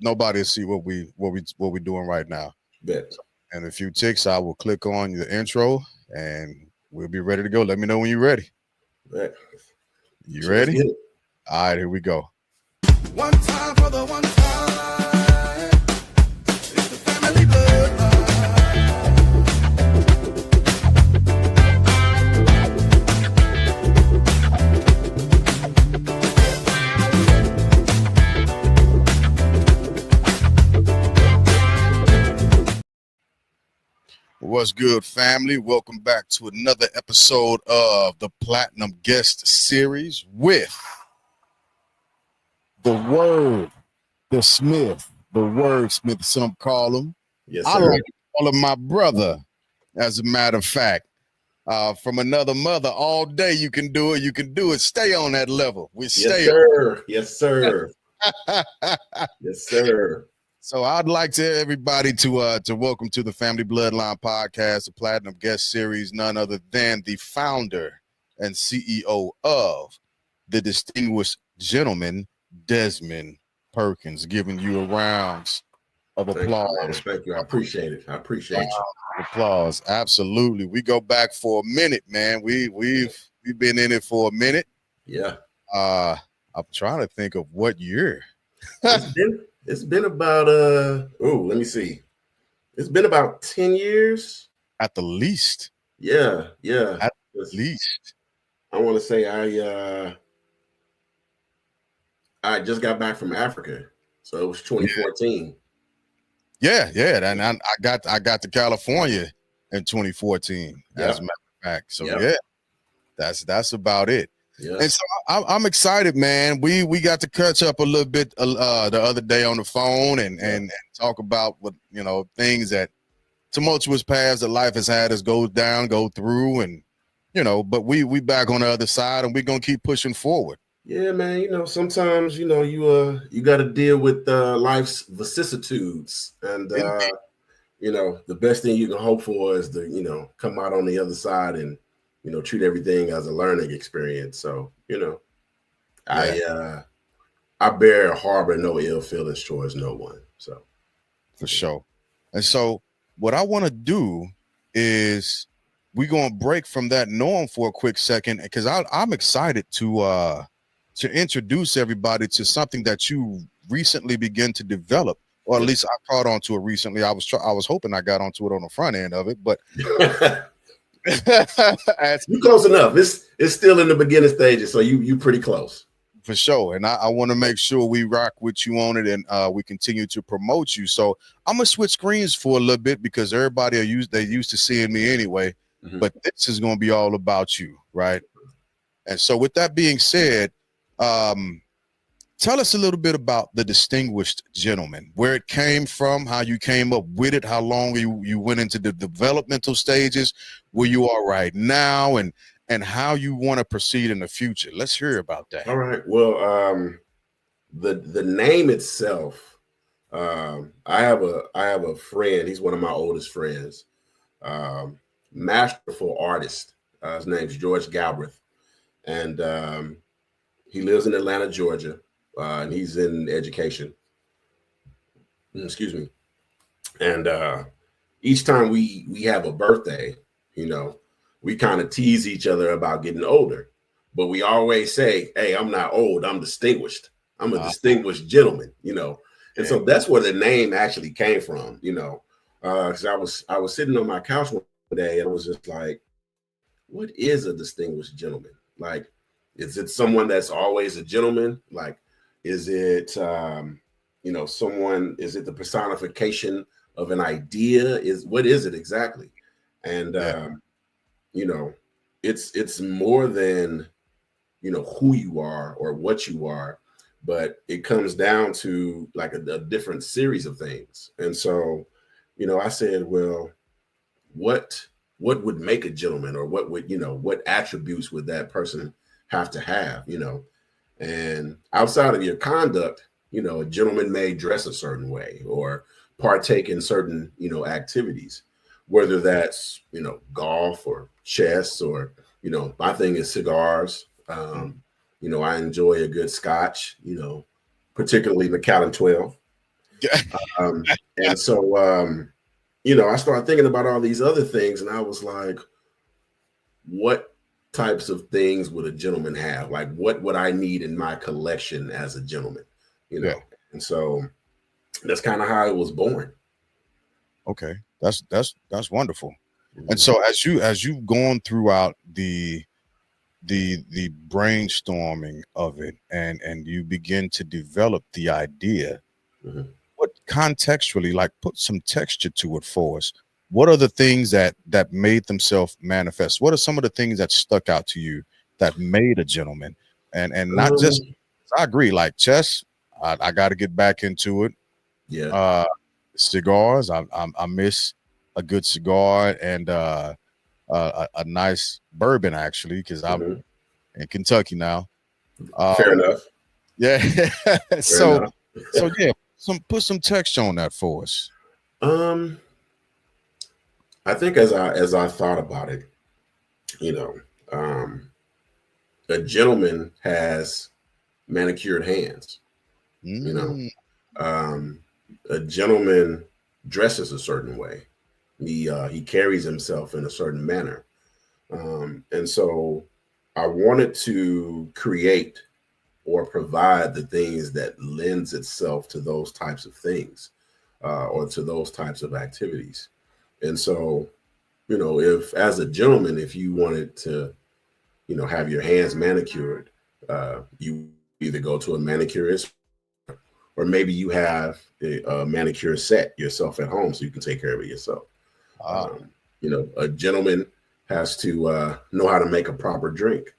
nobody will see what we doing right now. Bet. In a few ticks, I will click on the intro and we'll be ready to go. Let me know when you're ready. Bet. You ready? Let's get it. All right, here we go. One time for the one time. It's the family bloodline. What's good, family? Welcome back to another episode of the Platinum Guest Series with the Wordsmith, some call him. Yes, I sir. like to call him my brother, as a matter of fact. From another mother, all day you can do it. You can do it. Stay on that level. We Yes, stay. sir. Yes, sir. Yes, sir. So I'd like to everybody to welcome to the Family Bloodline Podcast, the Platinum Guest Series, none other than the founder and CEO of the distinguished gentleman, Dezmond Perkins, giving you a round of applause. Thank you. I appreciate it. I appreciate you. Applause. Absolutely. We go back for a minute, man. We've been in it for a minute. Yeah. I'm trying to think of what year. It's been about let me see. It's been about 10 years. At the least. Yeah. At least. I want to say I just got back from Africa. So it was 2014. Yeah. And I got to California in 2014, as a matter of fact. So that's about it. Yeah. And so I'm excited, man. We got to catch up a little bit the other day on the phone and talk about what things that tumultuous paths that life has had us go through, and but we back on the other side, and we're gonna keep pushing forward. Yeah, man. Sometimes you got to deal with life's vicissitudes, and the best thing you can hope for is to come out on the other side and treat everything as a learning experience. So, I bear or harbor no ill feelings towards no one. So, for sure. And so, what I want to do is we're gonna break from that norm for a quick second, because I'm excited to introduce everybody to something that you recently began to develop, or at least I caught onto it recently. I was hoping I got onto it on the front end of it, but. You close enough. It's still in the beginning stages, so you pretty close. For sure. And I want to make sure we rock with you on it, and we continue to promote you. So I'm gonna switch screens for a little bit, because everybody they used to seeing me anyway. Mm-hmm. But this is gonna be all about you, right? And so with that being said, tell us a little bit about the distinguished gentleman, where it came from, how you came up with it, how long you went into the developmental stages, where you are right now, and how you want to proceed in the future. Let's hear about that. All right. Well, the name itself, I have a friend. He's one of my oldest friends, masterful artist. His name's George Galbraith, and he lives in Atlanta, Georgia. And he's in education. Excuse me. And each time we have a birthday, we kind of tease each other about getting older. But we always say, hey, I'm not old. I'm distinguished. I'm a distinguished gentleman, And so that's where the name actually came from, because I was sitting on my couch one day, and I was just like, what is a distinguished gentleman? Like, is it someone that's always a gentleman? Like, is it, someone, is it the personification of an idea? What is it exactly? And, it's more than, who you are or what you are, but it comes down to like a different series of things. And so, I said, well, what would make a gentleman, or what would, what attributes would that person have to have, And outside of your conduct, a gentleman may dress a certain way or partake in certain, activities, whether that's, golf or chess, or, my thing is cigars. I enjoy a good scotch, particularly Macallan 12. And so, I started thinking about all these other things, and I was like, what types of things would a gentleman have? Like, what would I need in my collection as a gentleman? Yeah. And so that's kind of how it was born. Okay. That's wonderful. Mm-hmm. And so as you've gone throughout the brainstorming of it, and you begin to develop the idea, Mm-hmm. what contextually, like, put some texture to it for us. What are the things that made themselves manifest? What are some of the things that stuck out to you that made a gentleman? And not just, I agree, like chess, I got to get back into it. Yeah. Cigars, I miss a good cigar, and a nice bourbon, actually, because I'm Mm-hmm. in Kentucky now. Fair enough. Yeah. Fair so enough. yeah, put some texture on that for us. I think as I thought about it, a gentleman has manicured hands. Mm, A gentleman dresses a certain way. He carries himself in a certain manner, and so I wanted to create or provide the things that lends itself to those types of things, or to those types of activities. And so, if as a gentleman, if you wanted to, have your hands manicured, you either go to a manicurist, or maybe you have a manicure set yourself at home so you can take care of it yourself. ah, A gentleman has to know how to make a proper drink.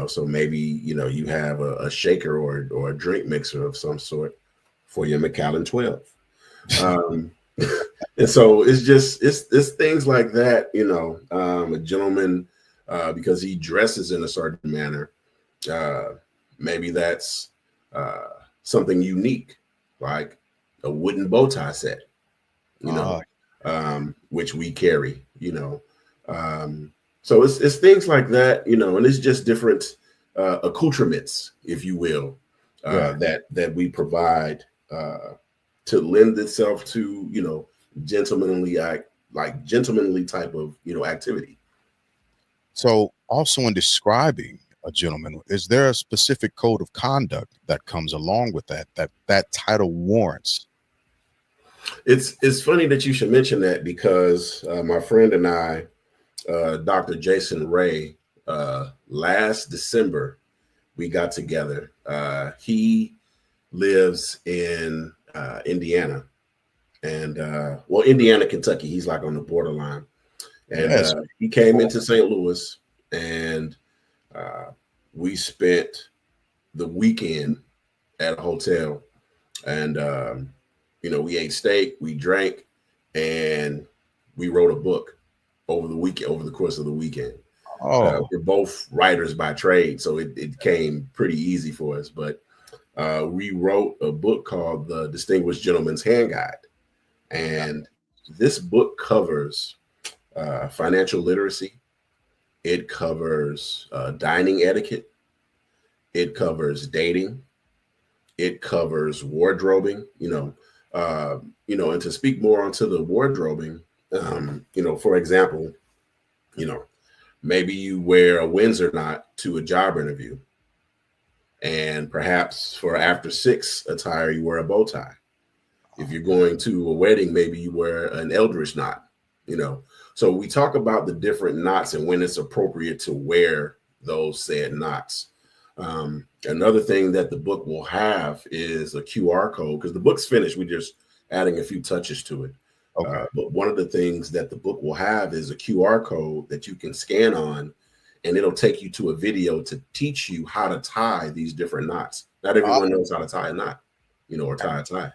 So maybe you have a shaker or a drink mixer of some sort for your Macallan 12. Um, and so it's things like that. A gentleman, because he dresses in a certain manner, maybe that's something unique, like a wooden bow tie set, ah, which we carry, so it's things like that, and it's just different accoutrements, if you will, yeah. that we provide to lend itself to, gentlemanly gentlemanly type of, activity. So, also in describing a gentleman, is there a specific code of conduct that comes along with that title warrants? It's funny that you should mention that, because my friend and I, Dr. Jason Ray, last December, we got together. He lives in Indiana, and Indiana, Kentucky. He's like on the borderline. And Yes. he came into St. Louis, and we spent the weekend at a hotel, and we ate steak, we drank, and we wrote a book over the course of the weekend. Oh, We're both writers by trade, so it came pretty easy for us. But we wrote a book called The Distinguished Gentleman's Hand Guide, and this book covers financial literacy. It covers dining etiquette. It covers dating. It covers wardrobing. And to speak more onto the wardrobing, for example, maybe you wear a Windsor knot to a job interview, and perhaps for after 6 attire, you wear a bow tie. If you're going to a wedding, maybe you wear an Eldridge knot. So we talk about the different knots and when it's appropriate to wear those said knots. Another thing that the book will have is a QR code, because the book's finished. We're just adding a few touches to it. okay. But one of the things that the book will have is a QR code that you can scan on, and it'll take you to a video to teach you how to tie these different knots. Not everyone knows how to tie a knot, or tie a tie.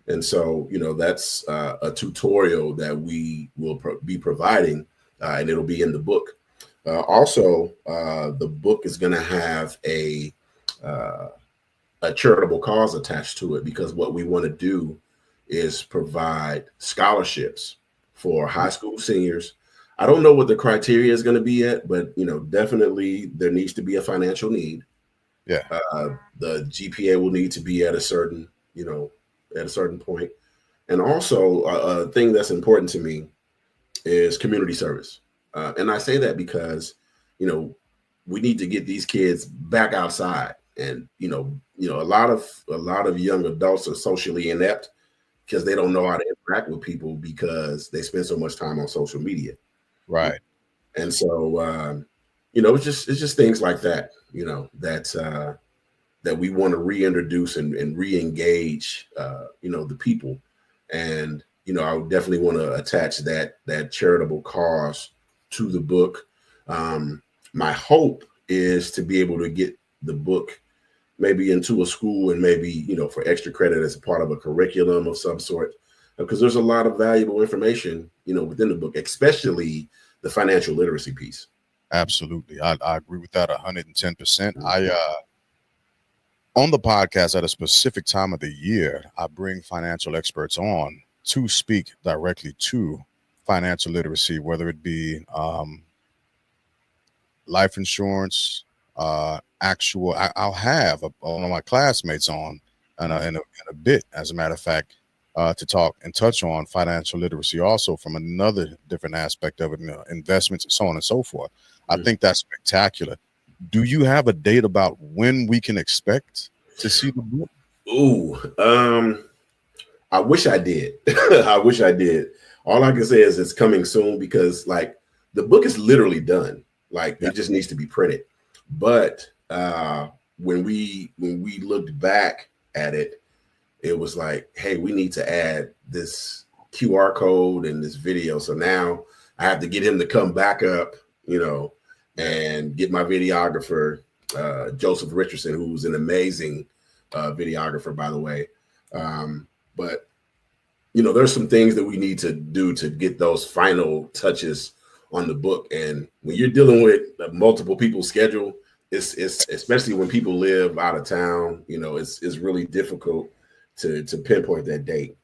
And so, that's a tutorial that we will be providing, and it'll be in the book. Also, the book is going to have a charitable cause attached to it, because what we want to do is provide scholarships for high school seniors. I don't know what the criteria is going to be yet, but definitely there needs to be a financial need. Yeah. The GPA will need to be at a certain at a certain point. And also, a thing that's important to me is community service. And I say that because, we need to get these kids back outside. And a lot of young adults are socially inept because they don't know how to interact with people because they spend so much time on social media. Right. And so, it's just things like that, that we want to reintroduce and re-engage, the people. And, I would definitely want to attach that charitable cause to the book. My hope is to be able to get the book maybe into a school and maybe, for extra credit as a part of a curriculum of some sort, because there's a lot of valuable information, within the book, especially the financial literacy piece. Absolutely. I agree with that 110%. On the podcast at a specific time of the year, I bring financial experts on to speak directly to financial literacy, whether it be life insurance, I'll have one of my classmates on in a bit, as a matter of fact, to talk and touch on financial literacy also from another different aspect of it, investments and so on and so forth. I think that's spectacular. Do you have a date about when we can expect to see the book? Ooh, I wish I did. I wish I did. All I can say is it's coming soon because the book is literally done. It just needs to be printed. But when we looked back at it, it was like, hey, we need to add this QR code and this video. So now I have to get him to come back up, and get my videographer, Joseph Richardson, who's an amazing videographer, by the way. But there's some things that we need to do to get those final touches on the book. And when you're dealing with multiple people's schedule, it's especially when people live out of town, it's really difficult to pinpoint that date.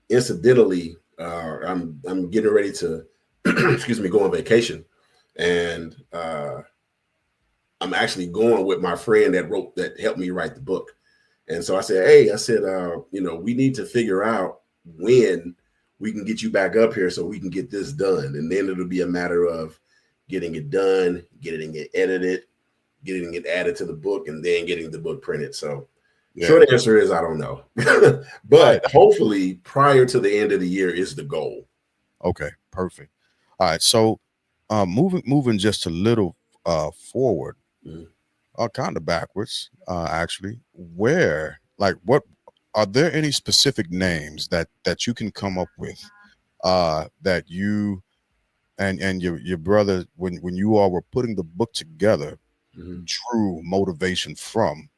Incidentally, I'm getting ready to go on vacation, and I'm actually going with my friend that helped me write the book. And so I said, hey, we need to figure out when we can get you back up here so we can get this done. And then it'll be a matter of getting it done, getting it edited, getting it added to the book, and then getting the book printed. So short answer is I don't know. But hopefully prior to the end of the year is the goal. Okay, perfect. All right. So moving just a little forward, kind of backwards, actually, what are there any specific names that you can come up with that you and your brother, when you all were putting the book together, drew motivation from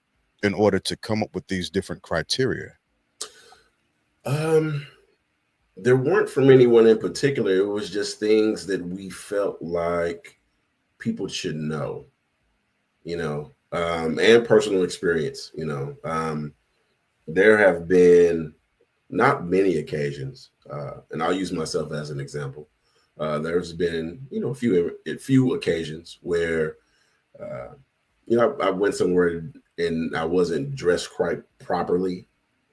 in order to come up with these different criteria? There weren't from anyone in particular. It was just things that we felt like people should know, and personal experience, there have been not many occasions, and I'll use myself as an example. There's been, a few occasions where, I went somewhere and I wasn't dressed quite properly.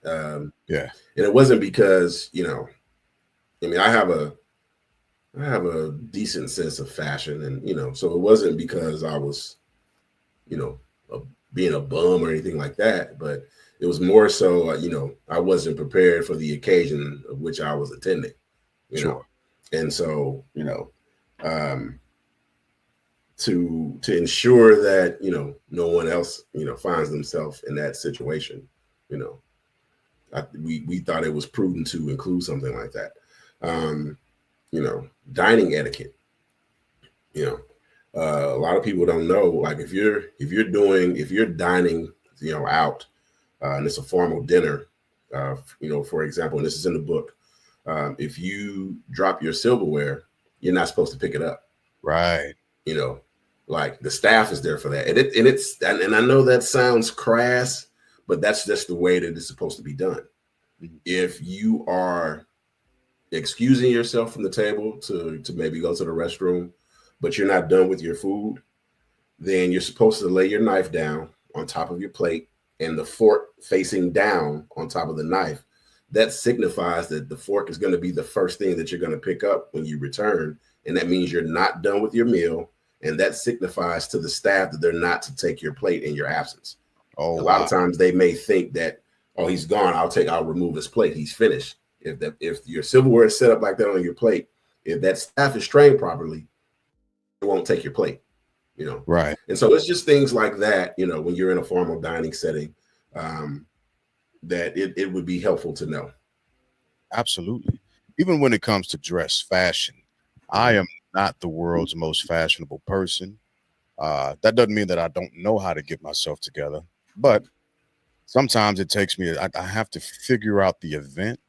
And it wasn't because, I have a decent sense of fashion, and, so it wasn't because I was, being a bum or anything like that, but it was more so, I wasn't prepared for the occasion of which I was attending, know? And so, to ensure that, no one else, finds themselves in that situation, we thought it was prudent to include something like that. Dining etiquette, a lot of people don't know, like if you're dining, out, and it's a formal dinner, for example, and this is in the book, if you drop your silverware, you're not supposed to pick it up. Right. Like the staff is there for that. And I know that sounds crass, but that's just the way that it's supposed to be done. If you are excusing yourself from the table to maybe go to the restroom, but you're not done with your food, then you're supposed to lay your knife down on top of your plate and the fork facing down on top of the knife, that signifies that the fork is going to be the first thing that you're going to pick up when you return. And that means you're not done with your meal. And that signifies to the staff that they're not to take your plate in your absence. Oh, A lot wow. of times they may think that, oh, he's gone, I'll remove his plate, he's finished. If your silverware is set up like that on your plate, if that staff is trained properly, it won't take your plate, Right. And so it's just things like that, when you're in a formal dining setting, that it would be helpful to know. Absolutely. Even when it comes to dress fashion, I am not the world's most fashionable person. That doesn't mean that I don't know how to get myself together, but sometimes it takes me, I have to figure out the event.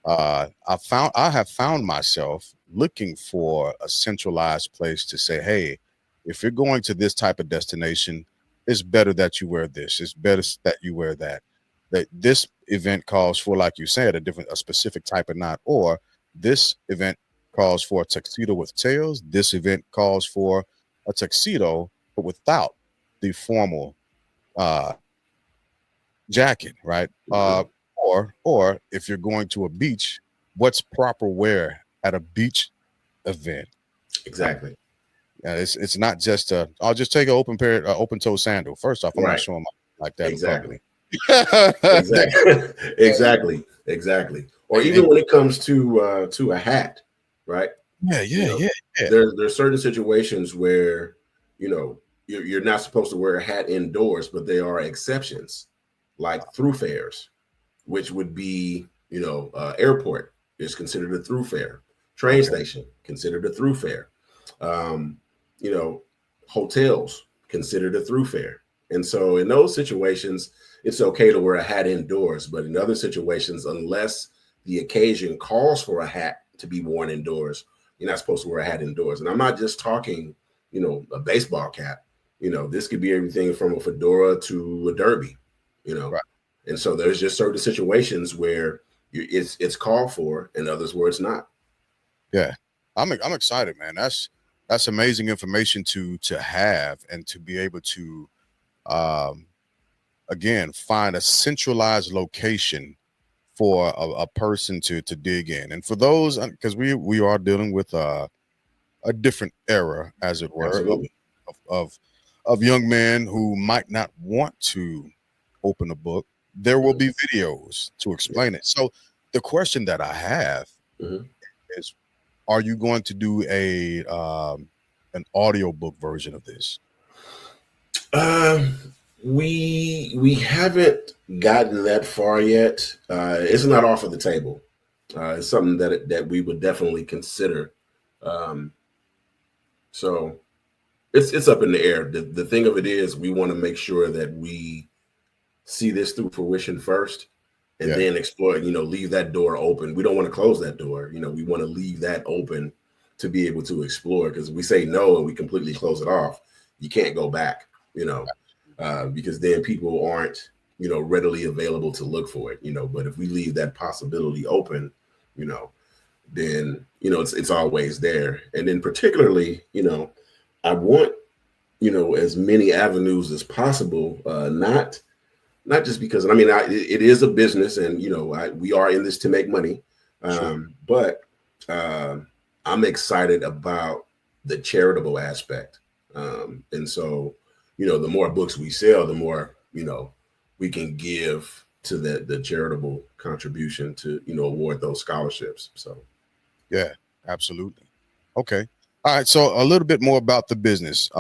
I have found myself looking for a centralized place to say, hey, if you're going to this type of destination, it's better that you wear this. It's better that you wear that. That this event calls for, like you said, a specific type of knot, or this event calls for a tuxedo with tails. This event calls for a tuxedo, but without the formal uh, jacket, right? Or if you're going to a beach, what's proper wear at a beach event? Exactly. It's not just I'll just take an open toe sandal. First off, I'm not showing my like that Exactly. in public. Exactly. Or even when it comes to a hat, right? Yeah. There's certain situations where you're not supposed to wear a hat indoors, but there are exceptions, like thoroughfares, which would be airport is considered a thoroughfare, train station considered a thoroughfare, hotels considered a thoroughfare. And so in those situations, it's okay to wear a hat indoors, but in other situations, unless the occasion calls for a hat to be worn indoors, you're not supposed to wear a hat indoors. And I'm not just talking, a baseball cap. This could be everything from a fedora to a derby, Right. And so there's just certain situations where it's called for, and others where it's not. Yeah, I'm excited, man. That's amazing information to have and to be able to again find a centralized location for a person to dig in. And for those, because we are dealing with a different era, as it were, Absolutely. of young men who might not want to open a book. There will be videos to explain it. So the question that I have is, are you going to do an audiobook version of this? We haven't gotten that far yet. It's not off of the table. It's something that we would definitely consider. So it's up in the air. The thing of it is, we want to make sure that we see this through fruition first, and then explore. Leave that door open. We don't want to close that door. We want to leave that open to be able to explore. Because if we say no and we completely close it off, you can't go back. Because then people aren't, readily available to look for it, but if we leave that possibility open, then, it's always there. And then particularly, I want, as many avenues as possible, not just because, it is a business and, we are in this to make money. But I'm excited about the charitable aspect. And so, the more books we sell, the more, we can give to the charitable contribution to, award those scholarships. So. Yeah, absolutely. Okay. All right. So a little bit more about the business.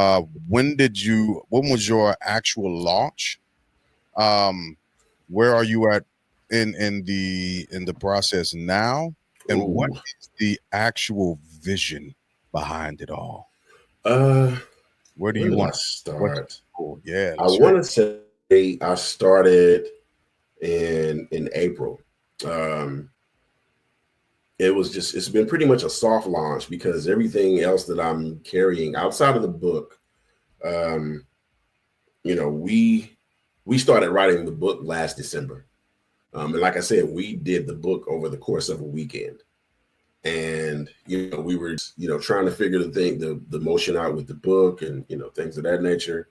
When was your actual launch? Where are you at in the process now? And what is the actual vision behind it all? Where do you want to start? Yeah, I want to say I started in April. It's been pretty much a soft launch because everything else that I'm carrying outside of the book, we started writing the book last December. And like I said, we did the book over the course of a weekend. And, we were, trying to figure the motion out with the book and, things of that nature.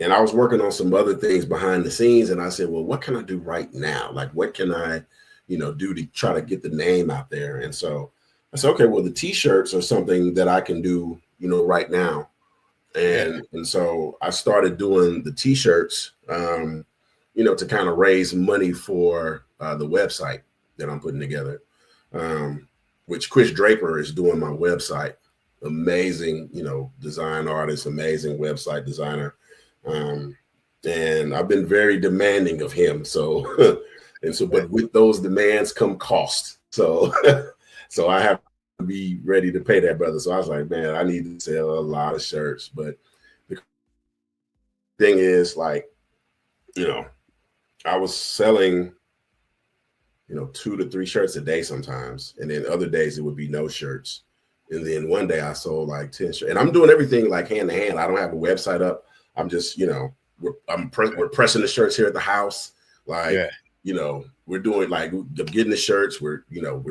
And I was working on some other things behind the scenes, and I said, well, what can I do right now? Like, what can I, do to try to get the name out there? And so I said, okay, well, the t-shirts are something that I can do, right now. And so I started doing the t-shirts, to kind of raise money for the website that I'm putting together, which Chris Draper is doing my website. Amazing, design artist, amazing website designer. And I've been very demanding of him. So, but with those demands come cost. So, so I have to be ready to pay that brother. So I was like, man, I need to sell a lot of shirts. But the thing is, like, I was selling, 2 to 3 shirts a day sometimes. And then other days it would be no shirts. And then one day I sold like 10 shirts. And I'm doing everything like hand to hand. I don't have a website up. I'm just, we're pressing the shirts here at the house. Like, we're doing like getting the shirts. We're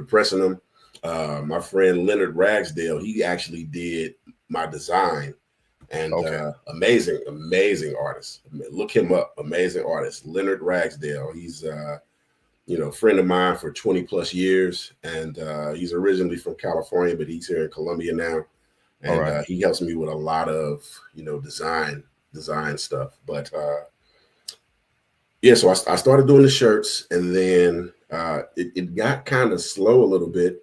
pressing them. My friend Leonard Ragsdale, he actually did my design, and amazing artist. Look him up. Amazing artist, Leonard Ragsdale. He's a friend of mine for 20 plus years, and he's originally from California, but he's here in Colombia now, and he helps me with a lot of design stuff. But so I started doing the shirts, and then it got kind of slow a little bit.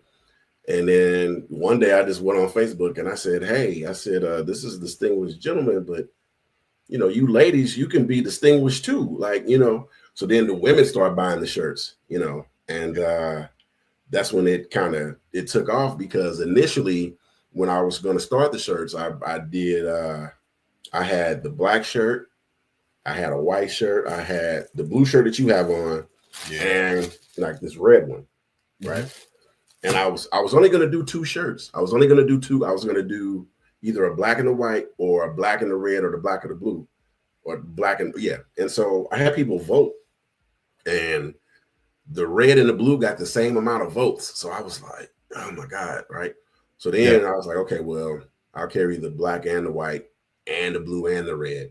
And then one day I just went on Facebook and I said, hey, this is Distinguished Gentleman, but you ladies, you can be distinguished too. Like, so then the women start buying the shirts, and that's when it took off, because initially when I was going to start the shirts, I had the black shirt, I had a white shirt, I had the blue shirt that you have on, and like this red one, right? And I was only going to do 2 shirts. I was only going to do 2. I was going to do either a black and a white, or a black and the red, or the black and the blue, or black and And so I had people vote, and the red and the blue got the same amount of votes. So I was like, oh my God, right? So then I was like, okay, well, I'll carry the black and the white and the blue and the red.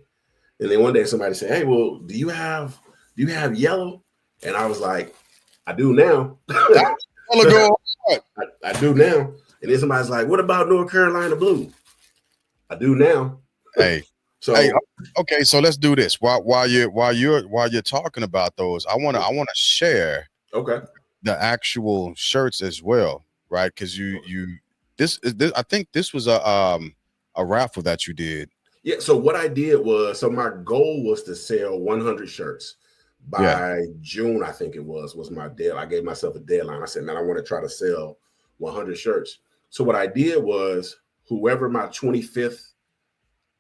And then one day somebody said, hey, well, do you have yellow? And I was like, I do now. I do now. And then somebody's like, what about North Carolina blue? I do now. Hey, okay. So let's do this. While you're talking about those, I want to share the actual shirts as well, right? Because this I think this was a raffle that you did. Yeah. So what I did was, my goal was to sell 100 shirts by June. I think it was my deadline. I gave myself a deadline. I said, man, I want to try to sell 100 shirts. So what I did was, whoever my 25th,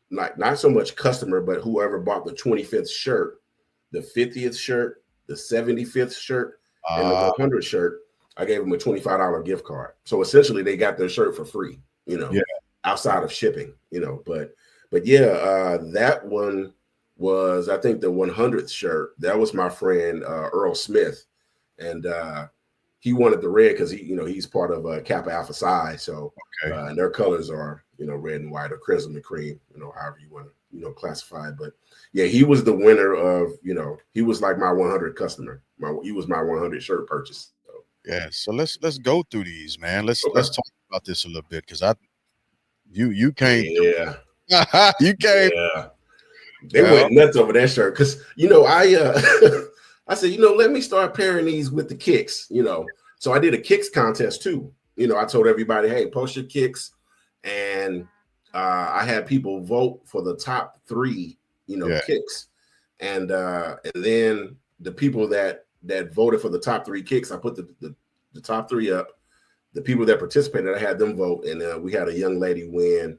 not so much customer, but whoever bought the 25th shirt, the 50th shirt, the 75th shirt, and the 100th shirt, I gave them a $25 gift card. So essentially they got their shirt for free, outside of shipping, but that one was, I think, the 100th shirt. That was my friend Earl Smith, and he wanted the red because he's part of Kappa Alpha Psi. So and their colors are red and white, or crimson and cream, however you want to classify it. But yeah, he was the winner of he was like my 100 customer. He was my 100 shirt purchase. So. Yeah. So let's go through these, man. Let's talk about this a little bit, because you came. Yeah. You came. Yeah. They went nuts over that shirt, because I said, let me start pairing these with the kicks, So I did a kicks contest too. I told everybody, hey, post your kicks, and I had people vote for the top 3, kicks, and then the people that voted for the top 3 kicks, I put the top 3 up. The people that participated, I had them vote, and we had a young lady win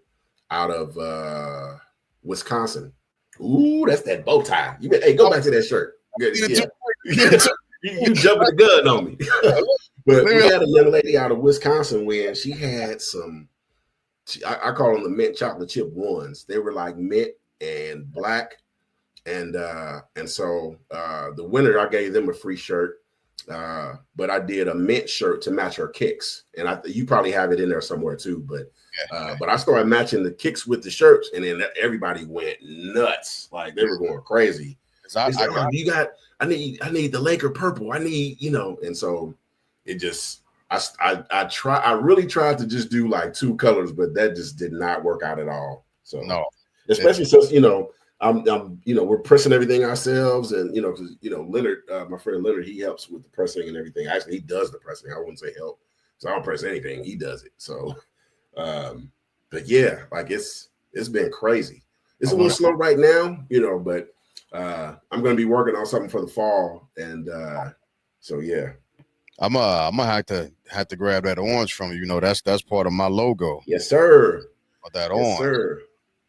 out of Wisconsin. Ooh, that's that bow tie. Hey, go back to that shirt. Yeah. You jumping the gun on me. But we had a young lady out of Wisconsin win. She had some, I call them the mint chocolate chip ones. They were like mint and black. And so the winner, I gave them a free shirt. But I did a mint shirt to match her kicks, and you probably have it in there somewhere too. But I started matching the kicks with the shirts, and then everybody went nuts. Like they were going crazy. They said, I need the Laker purple. I need, and so it just I really tried to just do like 2 colors, but that just did not work out at all. So no, especially since I'm we're pressing everything ourselves, and because Leonard, my friend Leonard, he helps with the pressing and everything. Actually, he does the pressing. I wouldn't say help, so I don't press anything. He does it. So, but yeah, like it's been crazy. It's a little slow right now, but I'm gonna be working on something for the fall, and so yeah. I'm gonna have to grab that orange from you. That's part of my logo. Yes, sir. That orange. Sir.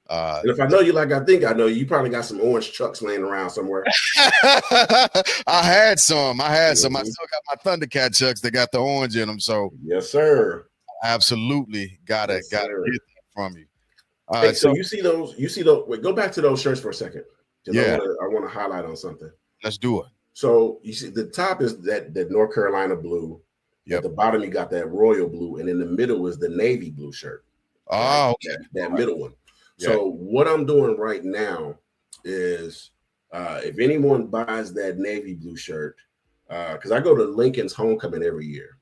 And if I know you like I think I know you, probably got some orange chucks laying around somewhere. I had some. I still got my Thundercat chucks that got the orange in them. So yes, sir. Absolutely gotta get that from you. Hey, so you see those? Wait, go back to those shirts for a second. Yeah, I want to highlight on something. Let's do it. So you see, the top is that North Carolina blue. Yep. At the bottom, you got that royal blue, and in the middle is the navy blue shirt. Oh, okay. That middle one. Yeah. So what I'm doing right now is, if anyone buys that navy blue shirt, because I go to Lincoln's homecoming every year,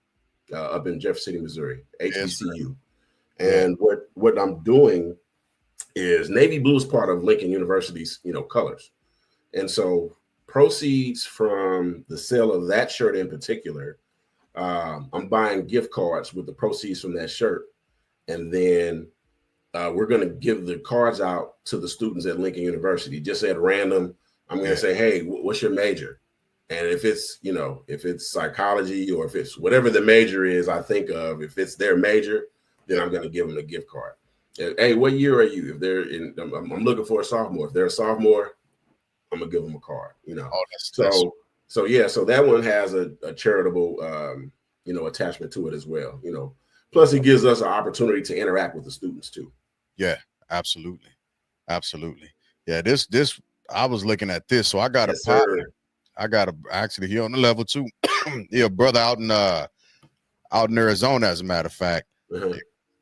up in Jeff City, Missouri, HBCU, and what I'm doing is navy blue is part of Lincoln University's colors, and so proceeds from the sale of that shirt in particular, I'm buying gift cards with the proceeds from that shirt, and then we're going to give the cards out to the students at Lincoln University just at random. I'm going to say, hey, what's your major? And if it's psychology, or if it's whatever the major is, I think of, if it's their major, then I'm going to give them a gift card. Hey, what year are you? If they're I'm looking for a sophomore. If they're a sophomore, I'm gonna give them a card. So that one has a charitable attachment to it as well. Plus it gives us an opportunity to interact with the students too. Yeah, absolutely. Yeah, this I was looking at this, so I got a partner. I got actually here on the level 2. Yeah, brother out in Arizona, as a matter of fact.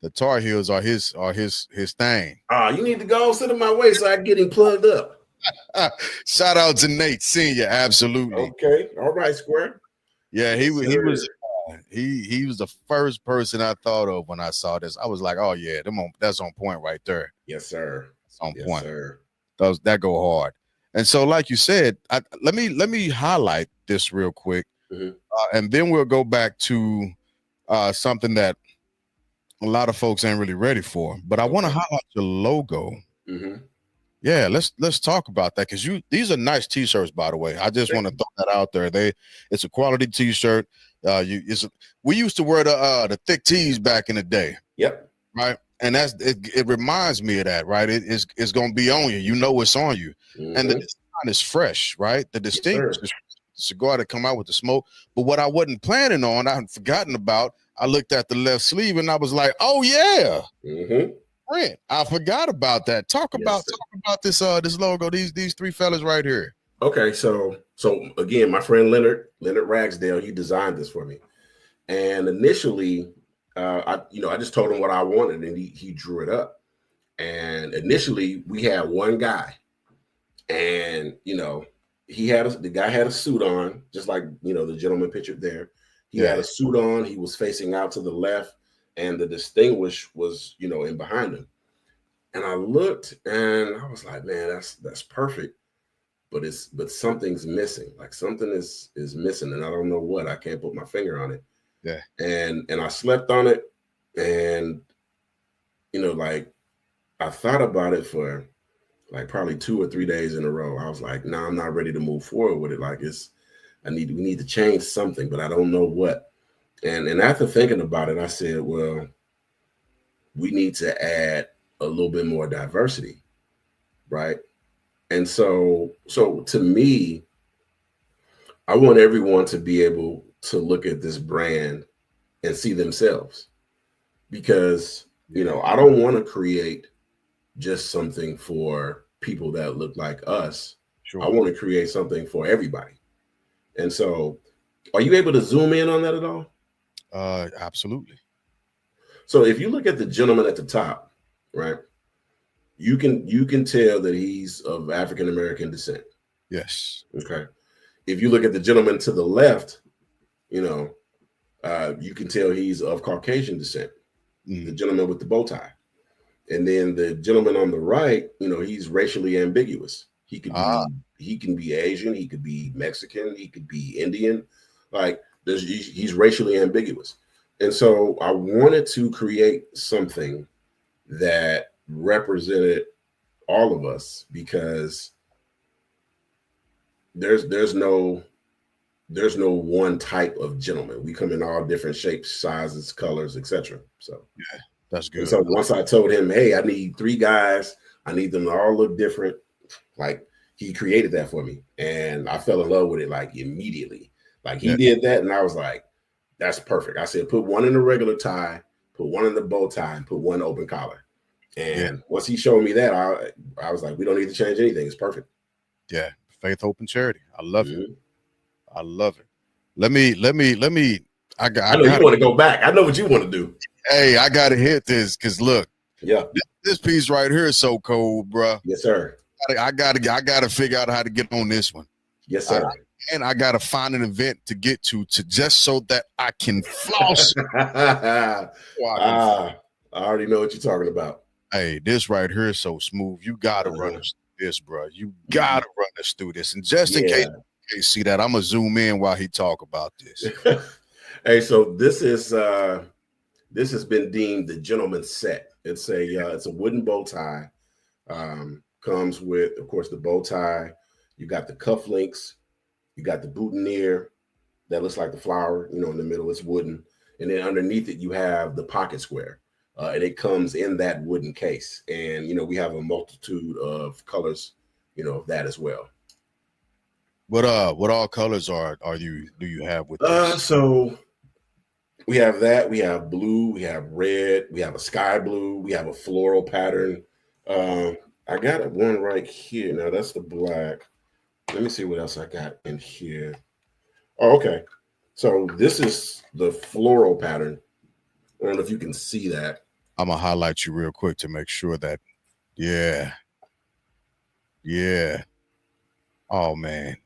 The Tar Heels are his thing. You need to go sit in my way so I can get him plugged up. Shout out to Nate Senior, absolutely. Okay, all right, Square. Yeah, he was the first person I thought of when I saw this. I was like, oh yeah, that's on point right there. Yes, sir. It's on point. Sir. That go hard. And so, like you said, let me highlight this real quick, and then we'll go back to something that a lot of folks ain't really ready for. But I want to highlight your logo. Yeah, let's talk about that, because these are nice t-shirts, by the way. I just want to throw that out there. It's a quality t-shirt. We used to wear the thick tees back in the day. Yep. Right. And it reminds me of that, right? It's gonna be on you. It's on you. And the design is fresh, right? The distinct cigar that come out with the smoke. But what I wasn't planning on, I had forgotten about. I looked at the left sleeve and I was like, oh yeah. Brent, I forgot about that. Talk about this logo, these 3 fellas right here. Okay, so again, my friend Leonard Ragsdale, he designed this for me. And initially, I just told him what I wanted, and he drew it up. And initially, we had one guy, and the guy had a suit on, just like the gentleman pictured there. He had a suit on. He was facing out to the left, and the distinguished was in behind him. And I looked, and I was like, man, that's perfect. But something's missing. Like something is missing, and I don't know what. I can't put my finger on it. Yeah. And I slept on it, and like I thought about it for like probably 2 or 3 days in a row. I was like, no, I'm not ready to move forward with it. Like we need to change something, but I don't know what. And after thinking about it, I said, well, we need to add a little bit more diversity, right? And so to me, I want everyone to be able to look at this brand and see themselves, because I don't want to create just something for people that look like us. Sure. I want to create something for everybody. And so Are you able to zoom in on that at all? Absolutely. So if you look at the gentleman at the top, right, you can tell that he's of African American descent. Yes. Okay. If you look at the gentleman to the left, you know, you can tell he's of Caucasian descent. The gentleman with the bow tie. And then the gentleman on the right, you know, he's racially ambiguous. He can be Asian, he could be Mexican, he could be Indian. Like he's racially ambiguous. And so I wanted to create something that represented all of us, because there's no one type of gentleman. We come in all different shapes, sizes, colors, etc. So yeah, that's good. And so once I told him, hey, I need 3 guys, I need them to all look different, like he created that for me. And I fell in love with it like immediately. Like he did that, and I was like, that's perfect. I said, put one in the regular tie, put one in the bow tie, and put one open collar. And once he showed me that, I was like, we don't need to change anything. It's perfect. Yeah. Faith, hope, and charity. I love it. I love it. Let me. I know you want to go back. I know what you want to do. Hey, I gotta hit this because look, yeah, this piece right here is so cold, bro. Yes, sir. I gotta figure out how to get on this one. Yes, sir. And I gotta find an event to get to just so that I can floss. I already know what you're talking about. Hey, this right here is so smooth. You gotta run us through this, bro. You gotta run us through this. And just in case you can't see that, I'm gonna zoom in while he talk about this. Hey, so this has been deemed the gentleman's set. It's a wooden bow tie. Comes with, of course, the bow tie. You got the cufflinks. You got the boutonniere that looks like the flower. You know, in the middle it's wooden, and then underneath it you have the pocket square, and it comes in that wooden case. And you know, we have a multitude of colors, you know, of that as well. What all colors do you have with this? So we have that. We have blue. We have red. We have a sky blue. We have a floral pattern. I got one right here. Now that's the black. Let me see what else I got in here. Oh, okay. So this is the floral pattern. I don't know if you can see that. I'm gonna highlight you real quick to make sure that, yeah. Oh man.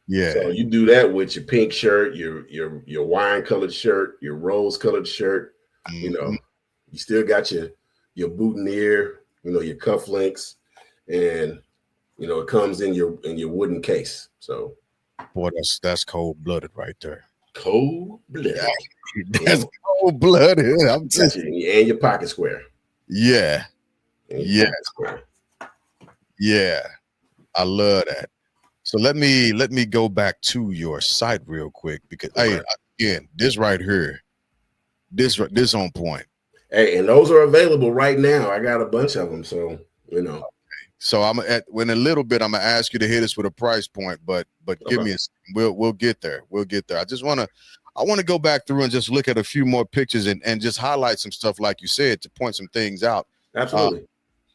Yeah. So you do that with your pink shirt, your wine colored shirt, your rose colored shirt. You know, you still got your boutonniere, you know, your cufflinks, and you know, it comes in your wooden case. So, boy, that's cold blooded right there. Cold blooded. That's cold blooded. I'm just and your pocket square. Yeah. Yeah. Yeah. I love that. So let me go back to your site real quick, because hey, again, this right here, this on point. Hey, and those are available right now. I got a bunch of them, so you know. So in a little bit, I'm gonna ask you to hit us with a price point, but give me we'll get there. We'll get there. I want to go back through and just look at a few more pictures and just highlight some stuff, like you said, to point some things out. Absolutely.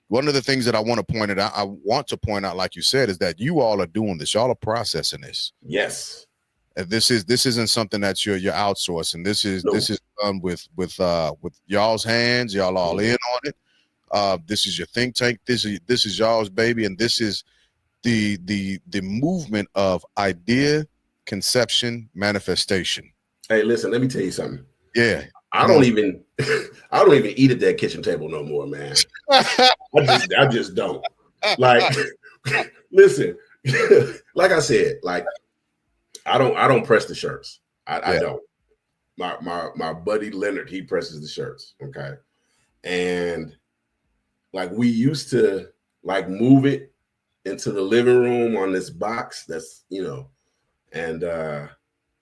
One of the things that I want to point out, like you said, is that you all are doing this. Y'all are processing this. Yes. And this isn't something that you're outsourcing. This is done with y'all's hands. Y'all all in on it. This is your think tank. This is y'all's baby, and this is the movement of idea, conception, manifestation. Hey, listen, let me tell you something. Yeah. I don't even eat at that kitchen table no more, man. I just don't. Like, listen, like I said, like I don't press the shirts. I don't. My buddy Leonard, he presses the shirts. Okay. And like we used to like move it into the living room on this box that's, you know, and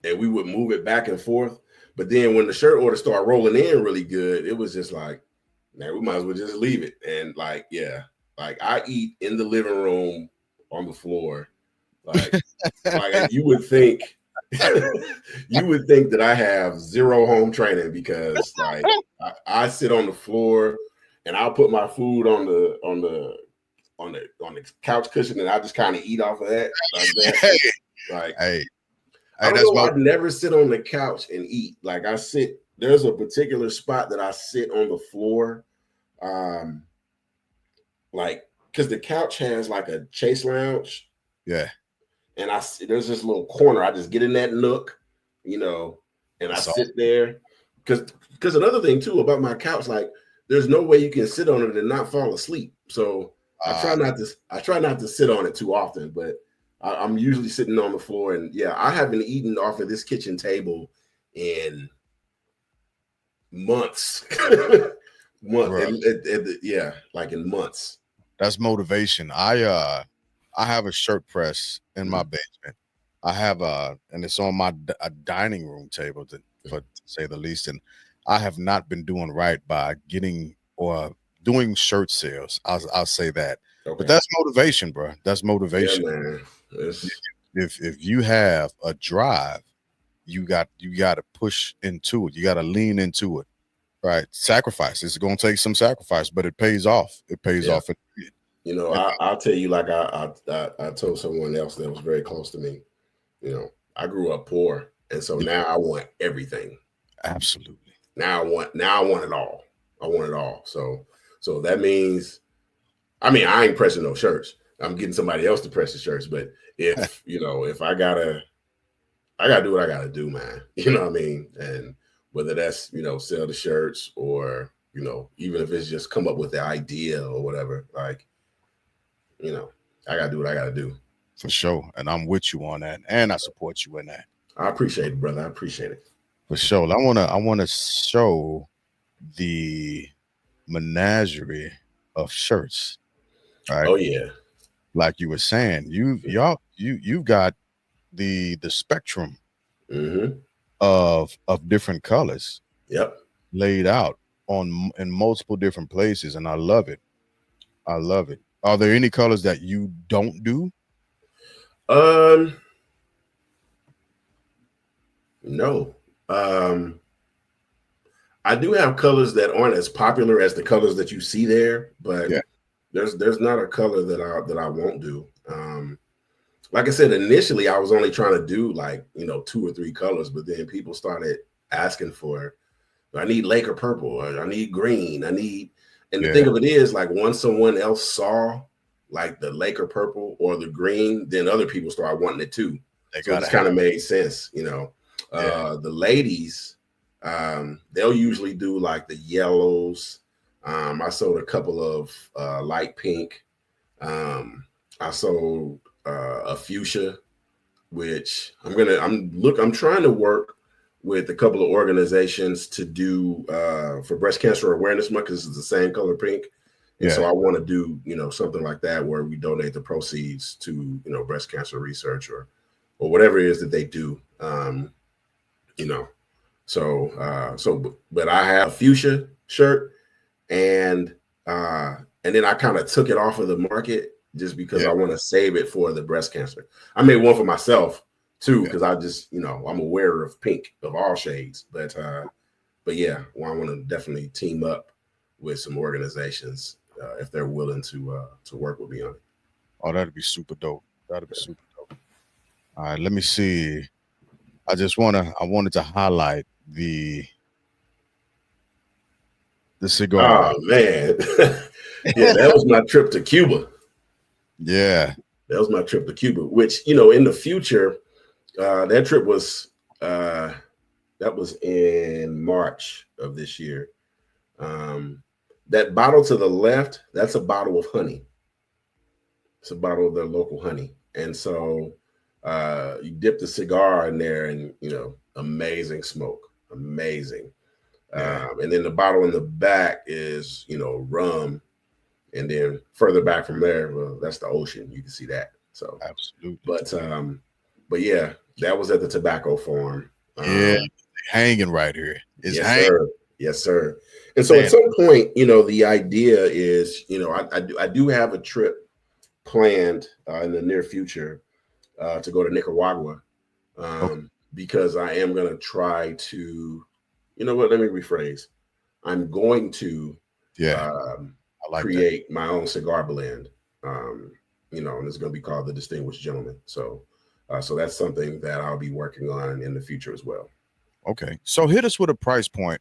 we would move it back and forth. But then when the shirt orders started rolling in really good, it was just like, man, we might as well just leave it. And like, yeah, like I eat in the living room on the floor. Like, like you would think that I have zero home training, because like I sit on the floor and I'll put my food on the couch cushion and I just kind of eat off of that. Like that. Hey. I don't know. I'd never sit on the couch and eat. Like there's a particular spot that I sit on the floor. Like, because the couch has like a chase lounge. Yeah. And there's this little corner. I just get in that nook, and I sit there. Because another thing too about my couch, like there's no way you can sit on it and not fall asleep. So I try not to sit on it too often, but I'm usually sitting on the floor. And yeah, I haven't eaten off of this kitchen table in months. Months. Yeah, like in months. That's motivation. I have a shirt press in my basement. I have and it's on a dining room table, to say the least. And I have not been doing right by getting or doing shirt sales. I'll say that. Okay. But that's motivation, bro. That's motivation. Yeah, man. If you have a drive, you got to push into it. You got to lean into it. Right. Sacrifice. It's going to take some sacrifice, but it pays off. It pays off. I'll tell you, like I told someone else that was very close to me, I grew up poor. And so now I want everything. Absolutely. Now I want it all. I want it all. So that means, I ain't pressing no shirts. I'm getting somebody else to press the shirts. But if, if I gotta do what I gotta do, man, you know what I mean? And whether that's, sell the shirts or, even if it's just come up with the idea or whatever, like, I got to do what I got to do. For sure. And I'm with you on that. And I support you in that. I appreciate it, brother. I appreciate it. For sure. I want to show the menagerie of shirts. Right? Oh, yeah. Like you were saying, you've got the spectrum of different colors. Yep. Laid out in multiple different places. And I love it. I love it. Are there any colors that you don't do? No. I do have colors that aren't as popular as the colors that you see there, but there's not a color that I won't do. Like I said, initially I was only trying to do like, 2 or 3 colors, but then people started asking for, I need Laker purple, or I need green, and the thing of it is, like, once someone else saw like the Laker purple or the green, then other people started wanting it too. So it kind of made sense, The ladies, they'll usually do like the yellows. I sold a couple of light pink. I sold a fuchsia, which I'm trying to work with a couple of organizations to do for Breast Cancer Awareness Month, because it's the same color pink. And so I want to do, something like that where we donate the proceeds to, breast cancer research or whatever it is that they do. But I have a fuchsia shirt and then I kind of took it off of the market just because I want to save it for the breast cancer. I made one for myself too, because I just, I'm aware of pink, of all shades. But yeah, well, I want to definitely team up with some organizations if they're willing to work with me on it. Oh, that'd be super dope. That'd be super dope. All right, let me see. I wanted to highlight the cigar. Oh man. Yeah, that was my trip to Cuba. Yeah. That was my trip to Cuba, which, in the future, that trip was that was in March of this year. That bottle to the left, that's a bottle of honey. It's a bottle of their local honey. And so you dip the cigar in there and, amazing smoke, amazing. Yeah. And then the bottle in the back is, rum. And then further back from there, well, that's the ocean. You can see that. So absolutely. But yeah, that was at the tobacco farm. Hanging right here. It's yes, hanging. Sir. Yes, sir. And so at some point, the idea is, I do have a trip planned in the near future to go to Nicaragua because I am going to try to, let me rephrase. I'm going to create my own cigar blend, and it's going to be called the Distinguished Gentleman. So So that's something that I'll be working on in the future as well. Okay. So hit us with a price point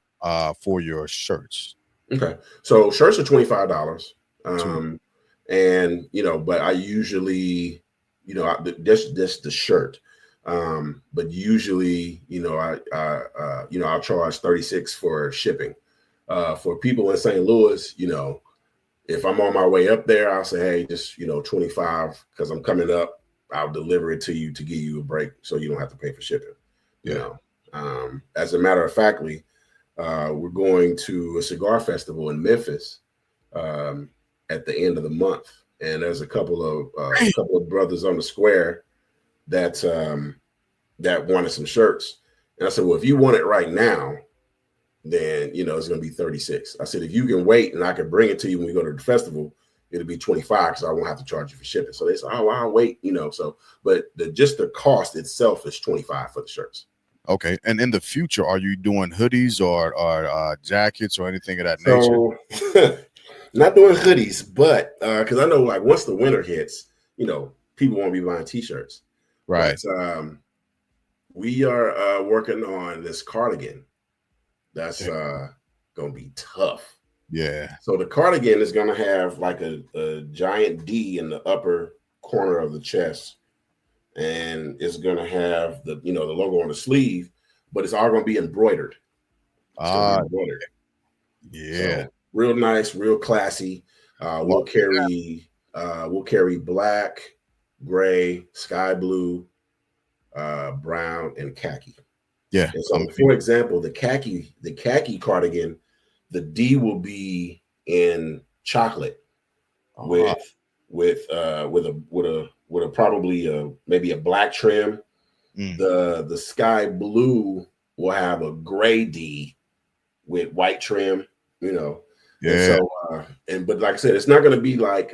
for your shirts. Okay. So shirts are $25. Two. And but I usually, that's the shirt. But usually, I'll charge 36 for shipping. For people in St. Louis, if I'm on my way up there, I'll say, hey, just 25 because I'm coming up. I'll deliver it to you to give you a break so you don't have to pay for shipping. As a matter of factly, we're going to a cigar festival in Memphis at the end of the month, and there's a couple of brothers on the square that wanted some shirts, and I said, well, if you want it right now, then it's going to be 36. I said, if you can wait and I can bring it to you when we go to the festival, it'll be 25 because I won't have to charge you for shipping. So they said, oh, I'll wait, so, but just the cost itself is 25 for the shirts. Okay. And in the future, are you doing hoodies or jackets or anything of that nature? Not doing hoodies, but because I know like once the winter hits, people won't be buying t-shirts. Right. But we are working on this cardigan. That's gonna be tough. Yeah. So the cardigan is gonna have like a giant D in the upper corner of the chest, and it's gonna have the the logo on the sleeve, but it's all gonna be embroidered. Embroidered. Yeah. So, real nice, real classy. We'll carry black, gray, sky blue, brown, and khaki. Yeah. And so, for example, the khaki cardigan, the D will be in chocolate with a probably maybe a black trim. The sky blue will have a gray D with white trim. Yeah. And so, but like I said, it's not going to be like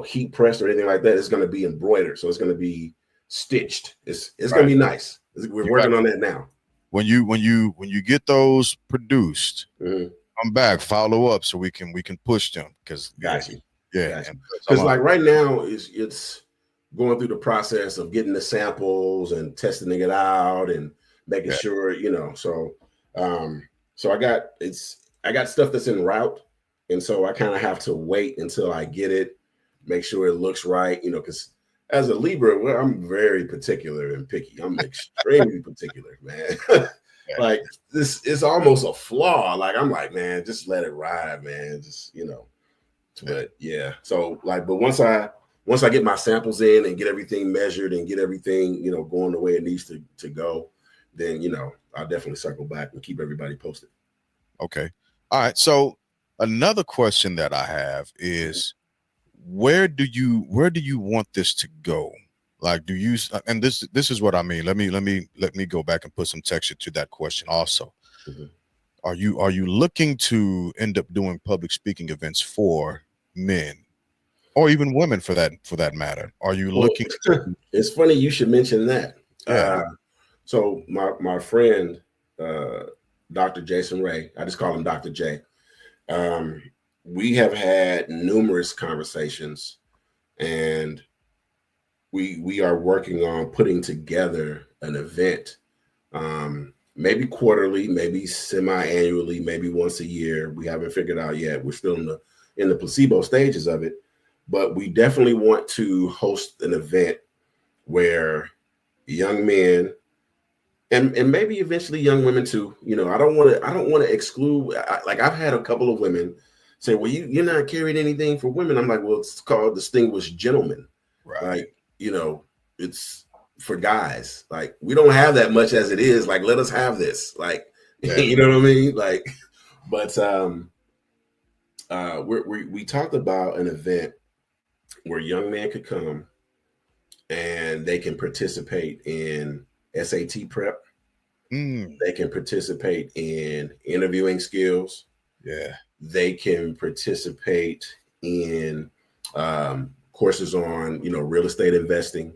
heat pressed or anything like that. It's going to be embroidered, so it's going to be stitched. It's going to be nice. We're working on that now. When you get those produced, come back, follow up so we can push them because got you. Yeah, because like right now it's going through the process of getting the samples and testing it out and making sure So I got stuff that's en route, and so I kind of have to wait until I get it, make sure it looks right, because as a Libra, well, I'm very particular and picky. I'm extremely particular, man. Like this is almost a flaw. Like I'm like, man, just let it ride, man. Just But yeah, so like, but once I get my samples in and get everything measured and get everything going the way it needs to go, then I'll definitely circle back and keep everybody posted. Okay. All right. So another question that I have is, where do you want this to go? Like, do you, and this is what I mean. Let me go back and put some texture to that question also. Are you looking to end up doing public speaking events for men or even women for that matter? Are you looking it's funny you should mention that. So my friend Dr. Jason Ray, I just call him Dr. J. We have had numerous conversations, and we are working on putting together an event, maybe quarterly, maybe semi-annually, maybe once a year. We haven't figured out yet. We're still in the placebo stages of it, but we definitely want to host an event where young men and maybe eventually young women too. I don't want to exclude. Like I've had a couple of women say, well, you're not carrying anything for women. I'm like, well, it's called Distinguished Gentlemen. Right. Like, it's for guys. Like, we don't have that much as it is. Like, let us have this. Like, you know what I mean? Like, but we talked about an event where young men could come and they can participate in SAT prep. They can participate in interviewing skills. Yeah. They can participate in courses on, real estate investing.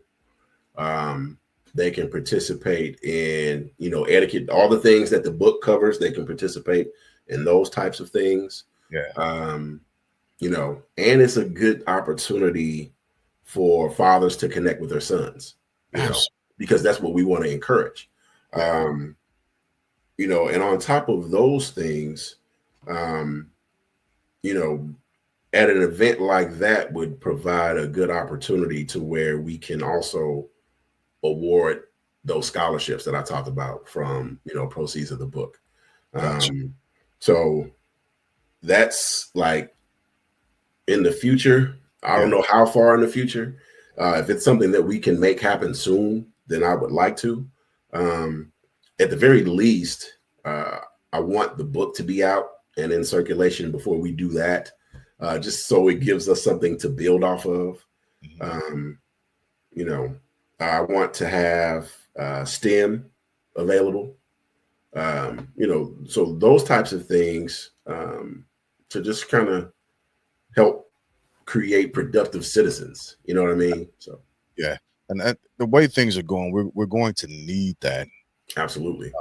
They can participate in, etiquette, all the things that the book covers. They can participate in those types of things. Yeah. And it's a good opportunity for fathers to connect with their sons. Because that's what we want to encourage. And on top of those things, at an event like that would provide a good opportunity to where we can also award those scholarships that I talked about from, proceeds of the book. So that's like in the future. I don't know how far in the future. If it's something that we can make happen soon, then I would like to. At the very least, I want the book to be out and in circulation before we do that, just so it gives us something to build off of. I want to have STEM available. So those types of things to just kind of help create productive citizens. You know what I mean? So and the way things are going, we're going to need that. Absolutely.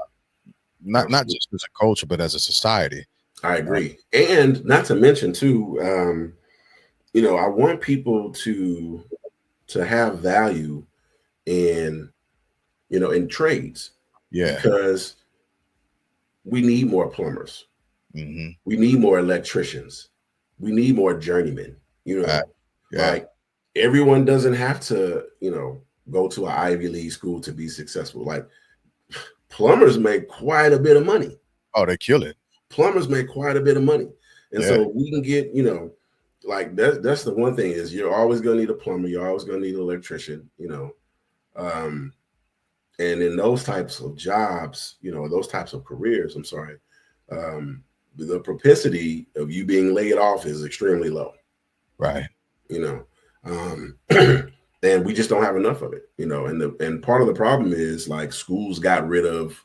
Not just as a culture, but as a society. I agree. And not to mention too, I want people to have value in trades. Because we need more plumbers. We need more electricians. We need more journeymen. Like everyone doesn't have to, go to an Ivy League school to be successful. Like plumbers make quite a bit of money. Oh, they kill it. Plumbers make quite a bit of money. And so we can get, like that's the one thing is you're always going to need a plumber. You're always going to need an electrician, and in those types of jobs, those types of careers, the propensity of you being laid off is extremely low. Right. And we just don't have enough of it, and part of the problem is like schools got rid of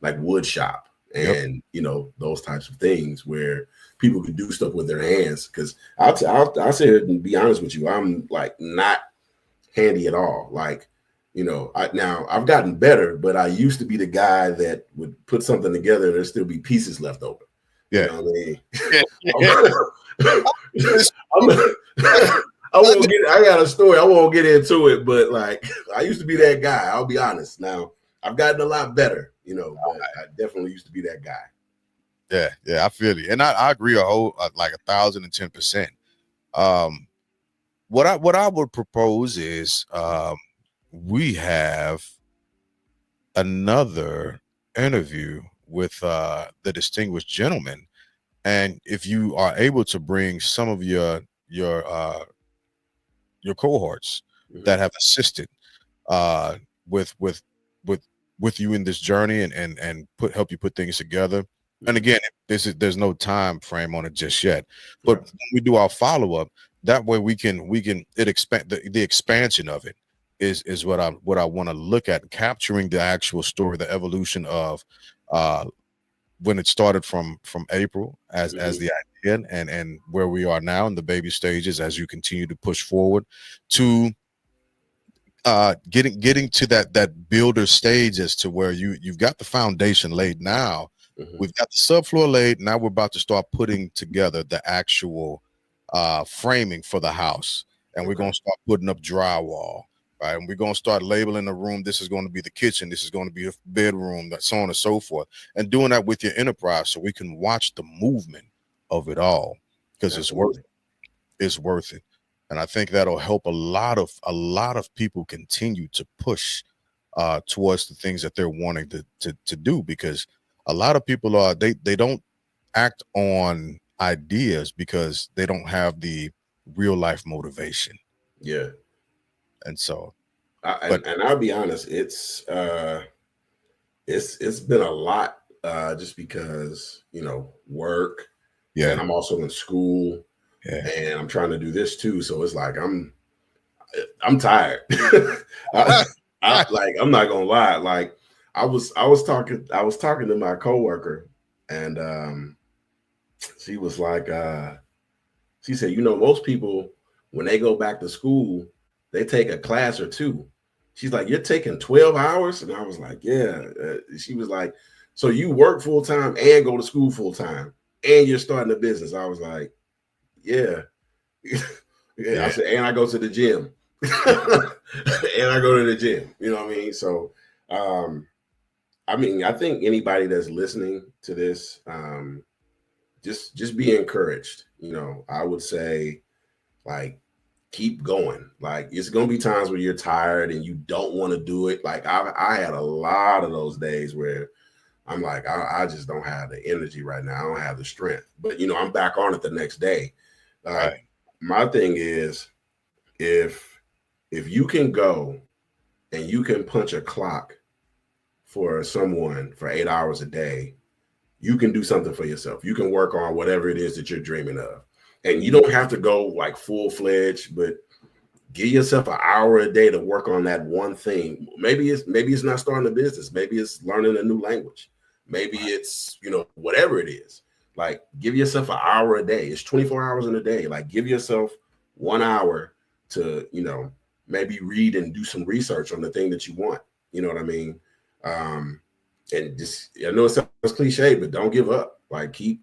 like wood shop and, those types of things where people could do stuff with their hands. Cause I'll sit here and be honest with you. I'm like not handy at all. Like, now I've gotten better, but I used to be the guy that would put something together and there'd still be pieces left over. Yeah. You know what I mean? I got a story. I won't get into it, but like I used to be that guy. I'll be honest. Now I've gotten a lot better, but I definitely used to be that guy. Yeah, I feel you. And I agree like 1,010%. What I would propose is we have another interview with the distinguished gentleman, and if you are able to bring some of your cohorts that have assisted with you in this journey and help you put things together. And again, there's no time frame on it just yet, but when we do our follow-up, that way we can expand the expansion of it is what I want to look at, capturing the actual story, the evolution of when it started from April as the idea and where we are now in the baby stages as you continue to push forward to getting to that builder stage as to where you've got the foundation laid now. We've got the subfloor laid. Now we're about to start putting together the actual framing for the house, and we're going to start putting up drywall, right? And we're going to start labeling the room. This is going to be the kitchen. This is going to be a bedroom, that so on and so forth. And doing that with your enterprise so we can watch the movement of it all, because it's worth it. It's worth it. And I think that'll help a lot of people continue to push towards the things that they're wanting to do, because a lot of people they don't act on ideas because they don't have the real life motivation. Yeah. And so, and I'll be honest, it's been a lot just because, work. Yeah. And I'm also in school. Yeah. And I'm trying to do this too. So it's like I'm tired. I'm not gonna lie. Like I was talking to my coworker, and she was like, she said, most people when they go back to school, they take a class or two. She's like, you're taking 12 hours? And I was like, yeah. She was like, so you work full time and go to school full time and you're starting a business. I was like, yeah. I said, and I go to the gym. and I go to the gym. You know what I mean? So, I mean, I think anybody that's listening to this, just be encouraged. You know, I would say, like, keep going. Like, it's gonna be times where you're tired and you don't want to do it. Like, I had a lot of those days where I'm like, I just don't have the energy right now. I don't have the strength. But you know, I'm back on it the next day. Right. My thing is, if you can go and you can punch a clock for someone for 8 hours a day, you can do something for yourself. You can work on whatever it is that you're dreaming of. And you don't have to go like full-fledged, but give yourself an hour a day to work on that one thing. Maybe it's not starting a business. Maybe it's learning a new language. Maybe it's, you know, whatever it is. Like, give yourself an hour a day. It's 24 hours in a day. Like, give yourself 1 hour to, you know, maybe read and do some research on the thing that you want. You know what I mean? And just, I know it sounds cliche, but don't give up. Like, keep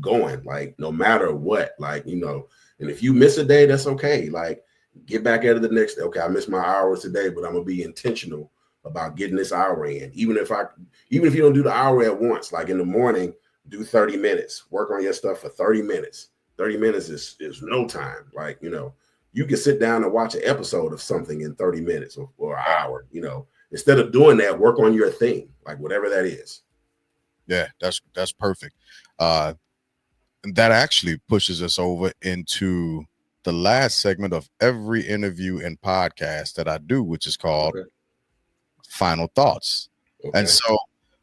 going. Like, no matter what, like, you know, and if you miss a day, that's okay. Like, get back at it the next day. Okay, I missed my hours today, but I'm gonna be intentional about getting this hour in. Even if you don't do the hour at once, like in the morning, do 30 minutes. Work on your stuff for 30 minutes. 30 minutes is no time. Like, you know, you can sit down and watch an episode of something in 30 minutes or an hour, you know. Instead of doing that, work on your thing, like whatever that is. Yeah, that's perfect. And that actually pushes us over into the last segment of every interview and podcast that I do, which is called Final Thoughts. Okay. And so,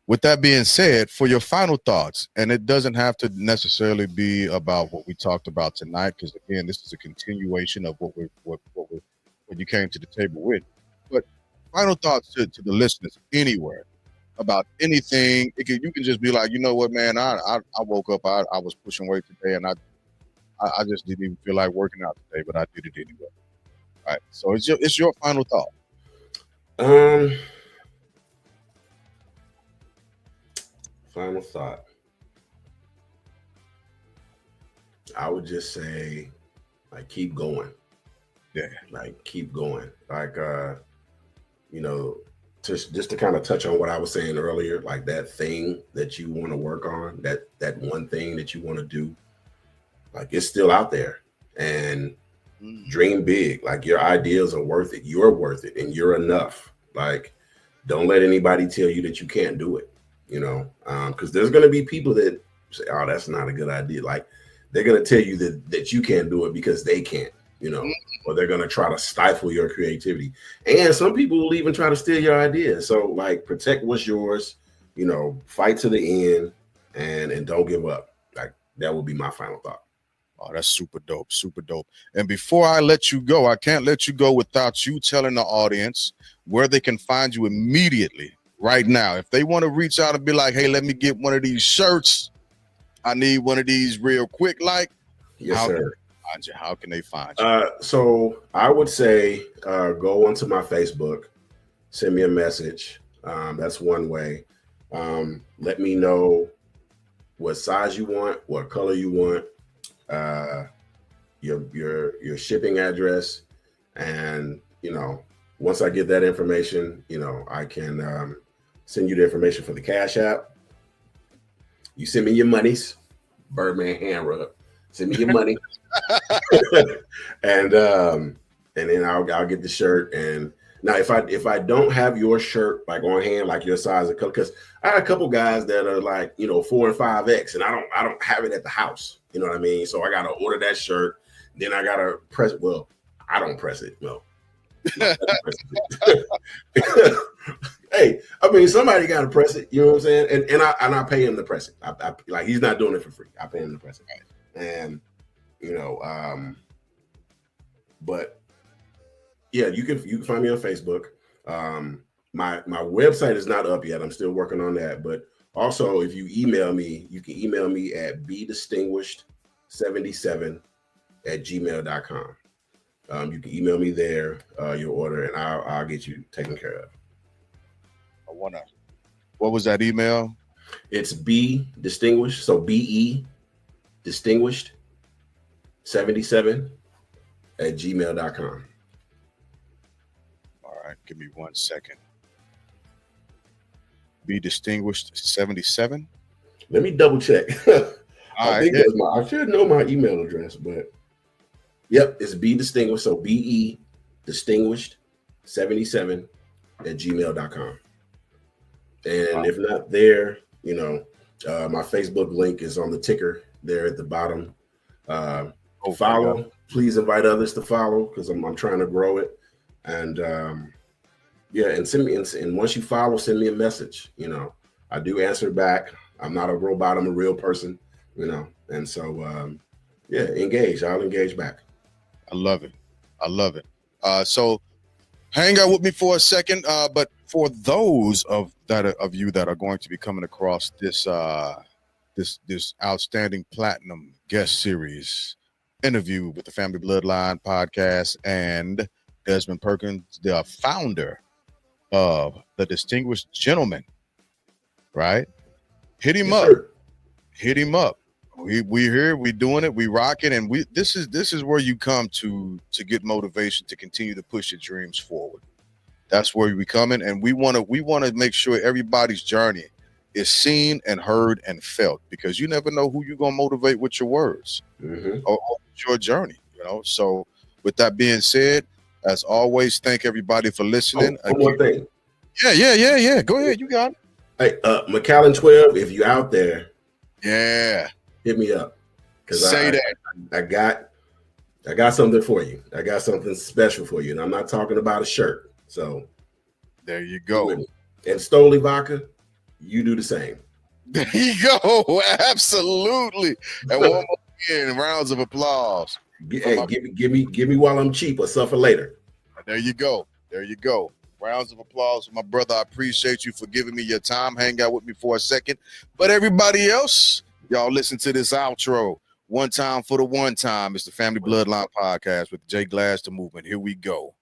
with that being said, for your final thoughts, and it doesn't have to necessarily be about what we talked about tonight, because again, this is a continuation of what you came to the table with. But final thoughts to the listeners anywhere about anything. You can just be like, you know what, man, I woke up, I was pushing weight today, and I just didn't even feel like working out today, but I did it anyway. All right. So it's your final thought. Final thought. I would just say, like, keep going. Yeah. Like, keep going. Like, you know, just to kind of touch on what I was saying earlier, like that thing that you want to work on, that one thing that you want to do, like, it's still out there. And dream big. Like, your ideas are worth it. You're worth it, and you're enough. Like, don't let anybody tell you that you can't do it. You know, because there's going to be people that say, "Oh, that's not a good idea." Like, they're going to tell you that you can't do it because they can't. You know, or they're going to try to stifle your creativity. And some people will even try to steal your ideas. So, like, protect what's yours. You know, fight to the end, and don't give up. Like, that would be my final thought. Oh, that's super dope, super dope. And before I let you go, I can't let you go without you telling the audience where they can find you immediately right now. If they want to reach out and be like, hey, let me get one of these shirts. I need one of these real quick. Like, yes, sir. How can they find you? So I would say go onto my Facebook, send me a message. That's one way. Let me know what size you want, what color you want, your shipping address, and, you know, once I get that information, you know, I can send you the information for the Cash App. You send me your monies, Birdman hand rub. Send me your money, and then I'll get the shirt. And now, if I don't have your shirt like on hand, like your size and color, because I had a couple guys that are like, you know, 4 and 5X, and I don't have it at the house. You know what I mean? So I gotta order that shirt. Then I gotta press. Well, I don't press it. No. Hey, I mean, somebody got to press it. You know what I'm saying? And I pay him to press it. I like, he's not doing it for free. I pay him to press it. And, you know, but yeah, you can find me on Facebook. My website is not up yet. I'm still working on that. But also, if you email me, you can email me at bdistinguished77@gmail.com. You can email me there, your order, and I'll get you taken care of. What was that email? It's B distinguished, so BE distinguished 77 at gmail.com. right, give me 1 second. Be Distinguished 77. Let me double check. All I right, think yeah. that's I should know my email address, but yep, it's Be Distinguished. So BE Distinguished 77 at gmail.com. And if not there, my Facebook link is on the ticker there at the bottom. Follow. Yeah. Please invite others to follow because I'm trying to grow it. And and send me and once you follow, send me a message. I do answer back. I'm not a robot. I'm a real person. And so engage. I'll engage back. I love it. So hang out with me for a second. But for those of you that are going to be coming across this outstanding platinum guest series interview with the Family Bloodline podcast and Dezmond Perkins, the founder of the Distinguished Gentleman, right? Hit him up. Sir. Hit him up. We here, we doing it, we rocking, and this is where you come to get motivation to continue to push your dreams forward. That's where we coming, and we want to make sure everybody's journey is seen and heard and felt, because you never know who you're gonna motivate with your words or your journey. So with that being said, as always, thank everybody for listening. One more thing. Yeah. Go ahead, you got it. Hey, McAllen 12, if you out there, hit me up. Say that. I got something for you. I got something special for you. And I'm not talking about a shirt. So there you go. And Stoli Vodka, you do the same. There you go. Absolutely. And one more again, rounds of applause. Hey, give me while I'm cheap or suffer later. There you go. Rounds of applause for my brother. I appreciate you for giving me your time. Hang out with me for a second. But everybody else, y'all listen to this outro. One time for the one time. It's the Family Bloodline Podcast with Jay Glass, the Movement. Here we go.